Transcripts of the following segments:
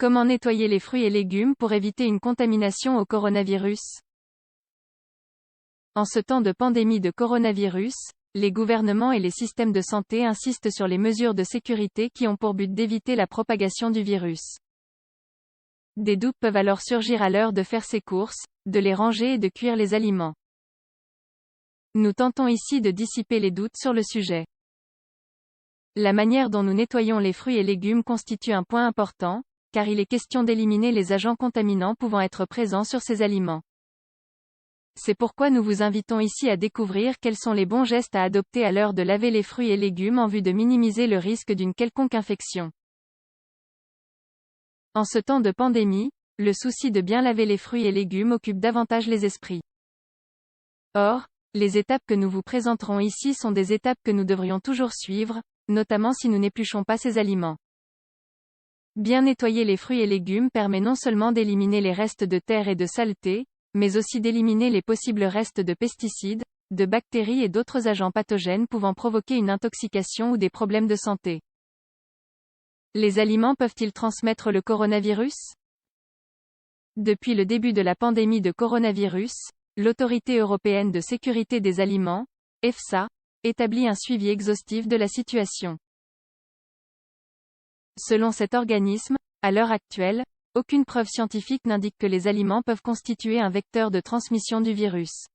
Comment nettoyer les fruits et légumes pour éviter une contamination au coronavirus? En ce temps de pandémie de coronavirus, les gouvernements et les systèmes de santé insistent sur les mesures de sécurité qui ont pour but d'éviter la propagation du virus. Des doutes peuvent alors surgir à l'heure de faire ses courses, de les ranger et de cuire les aliments. Nous tentons ici de dissiper les doutes sur le sujet. La manière dont nous nettoyons les fruits et légumes constitue un point important, car il est question d'éliminer les agents contaminants pouvant être présents sur ces aliments. C'est pourquoi nous vous invitons ici à découvrir quels sont les bons gestes à adopter à l'heure de laver les fruits et légumes en vue de minimiser le risque d'une quelconque infection. En ce temps de pandémie, le souci de bien laver les fruits et légumes occupe davantage les esprits. Or, les étapes que nous vous présenterons ici sont des étapes que nous devrions toujours suivre, notamment si nous n'épluchons pas ces aliments. Bien nettoyer les fruits et légumes permet non seulement d'éliminer les restes de terre et de saleté, mais aussi d'éliminer les possibles restes de pesticides, de bactéries et d'autres agents pathogènes pouvant provoquer une intoxication ou des problèmes de santé. Les aliments peuvent-ils transmettre le coronavirus? Depuis le début de la pandémie de coronavirus, l'Autorité européenne de sécurité des aliments, EFSA, établit un suivi exhaustif de la situation. Selon cet organisme, à l'heure actuelle, aucune preuve scientifique n'indique que les aliments peuvent constituer un vecteur de transmission du virus.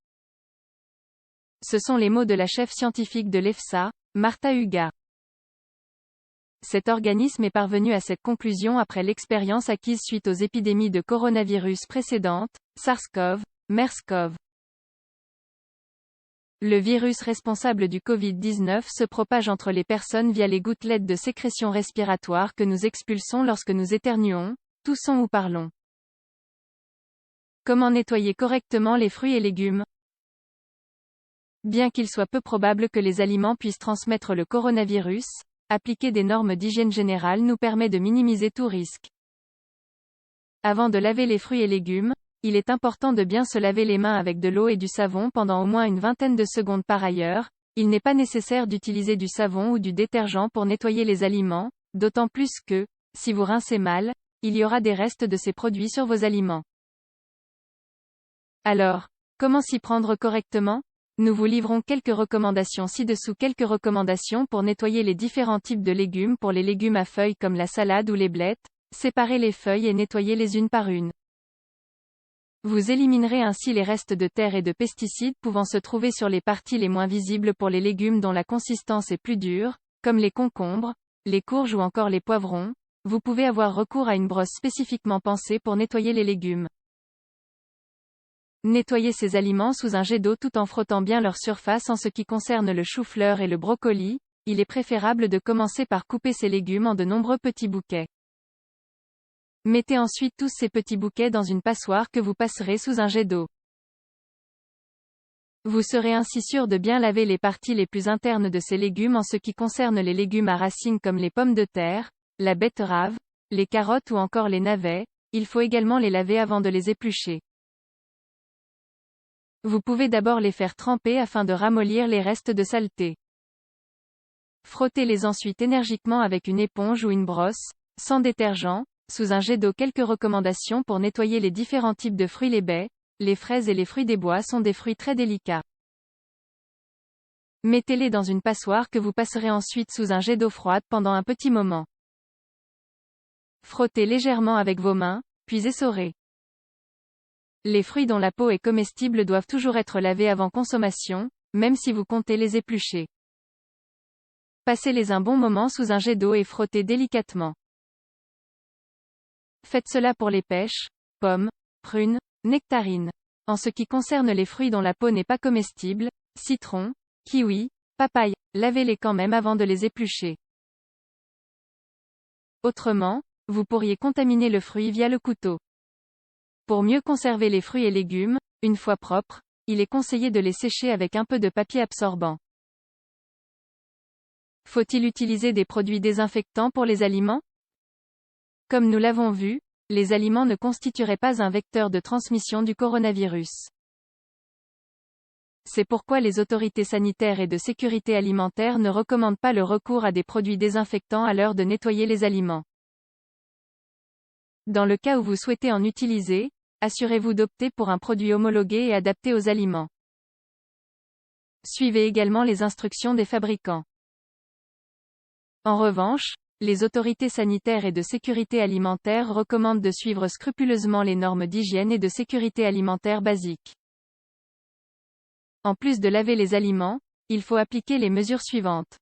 Ce sont les mots de la chef scientifique de l'EFSA, Marta Huga. Cet organisme est parvenu à cette conclusion après l'expérience acquise suite aux épidémies de coronavirus précédentes, SARS-CoV, MERS-CoV. Le virus responsable du Covid-19 se propage entre les personnes via les gouttelettes de sécrétion respiratoire que nous expulsons lorsque nous éternuons, toussons ou parlons. Comment nettoyer correctement les fruits et légumes? Bien qu'il soit peu probable que les aliments puissent transmettre le coronavirus, appliquer des normes d'hygiène générale nous permet de minimiser tout risque. Avant de laver les fruits et légumes, il est important de bien se laver les mains avec de l'eau et du savon pendant au moins une vingtaine de secondes par ailleurs. Il n'est pas nécessaire d'utiliser du savon ou du détergent pour nettoyer les aliments, d'autant plus que, si vous rincez mal, il y aura des restes de ces produits sur vos aliments. Alors, comment s'y prendre correctement? Nous vous livrons quelques recommandations ci-dessous. Quelques recommandations pour nettoyer les différents types de légumes. Pour les légumes à feuilles comme la salade ou les blettes, séparez les feuilles et nettoyez-les une par une. Vous éliminerez ainsi les restes de terre et de pesticides pouvant se trouver sur les parties les moins visibles. Pour les légumes dont la consistance est plus dure, comme les concombres, les courges ou encore les poivrons, vous pouvez avoir recours à une brosse spécifiquement pensée pour nettoyer les légumes. Nettoyez ces aliments sous un jet d'eau tout en frottant bien leur surface. En ce qui concerne le chou-fleur et le brocoli, il est préférable de commencer par couper ces légumes en de nombreux petits bouquets. Mettez ensuite tous ces petits bouquets dans une passoire que vous passerez sous un jet d'eau. Vous serez ainsi sûr de bien laver les parties les plus internes de ces légumes. En ce qui concerne les légumes à racines comme les pommes de terre, la betterave, les carottes ou encore les navets, il faut également les laver avant de les éplucher. Vous pouvez d'abord les faire tremper afin de ramollir les restes de saleté. Frottez-les ensuite énergiquement avec une éponge ou une brosse, sans détergent, sous un jet d'eau. Quelques recommandations pour nettoyer les différents types de fruits. Les baies, les fraises et les fruits des bois sont des fruits très délicats. Mettez-les dans une passoire que vous passerez ensuite sous un jet d'eau froide pendant un petit moment. Frottez légèrement avec vos mains, puis essorez. Les fruits dont la peau est comestible doivent toujours être lavés avant consommation, même si vous comptez les éplucher. Passez-les un bon moment sous un jet d'eau et frottez délicatement. Faites cela pour les pêches, pommes, prunes, nectarines. En ce qui concerne les fruits dont la peau n'est pas comestible, citron, kiwi, papaye, lavez-les quand même avant de les éplucher. Autrement, vous pourriez contaminer le fruit via le couteau. Pour mieux conserver les fruits et légumes, une fois propres, il est conseillé de les sécher avec un peu de papier absorbant. Faut-il utiliser des produits désinfectants pour les aliments? Comme nous l'avons vu, les aliments ne constitueraient pas un vecteur de transmission du coronavirus. C'est pourquoi les autorités sanitaires et de sécurité alimentaire ne recommandent pas le recours à des produits désinfectants à l'heure de nettoyer les aliments. Dans le cas où vous souhaitez en utiliser, assurez-vous d'opter pour un produit homologué et adapté aux aliments. Suivez également les instructions des fabricants. En revanche, les autorités sanitaires et de sécurité alimentaire recommandent de suivre scrupuleusement les normes d'hygiène et de sécurité alimentaire basiques. En plus de laver les aliments, il faut appliquer les mesures suivantes.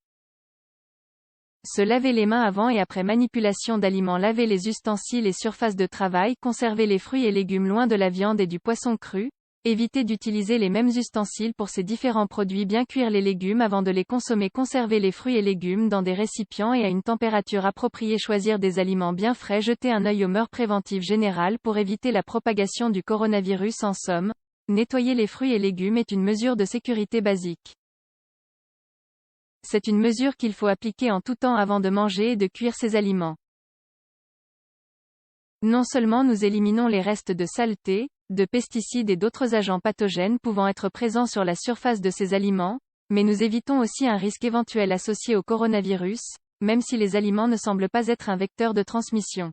Se laver les mains avant et après manipulation d'aliments, laver les ustensiles et surfaces de travail, conserver les fruits et légumes loin de la viande et du poisson cru, éviter d'utiliser les mêmes ustensiles pour ces différents produits, bien cuire les légumes avant de les consommer, conserver les fruits et légumes dans des récipients et à une température appropriée, choisir des aliments bien frais, jeter un œil aux mœurs préventives générales pour éviter la propagation du coronavirus. En somme, nettoyer les fruits et légumes est une mesure de sécurité basique. C'est une mesure qu'il faut appliquer en tout temps avant de manger et de cuire ces aliments. Non seulement nous éliminons les restes de saleté, de pesticides et d'autres agents pathogènes pouvant être présents sur la surface de ces aliments, mais nous évitons aussi un risque éventuel associé au coronavirus, même si les aliments ne semblent pas être un vecteur de transmission.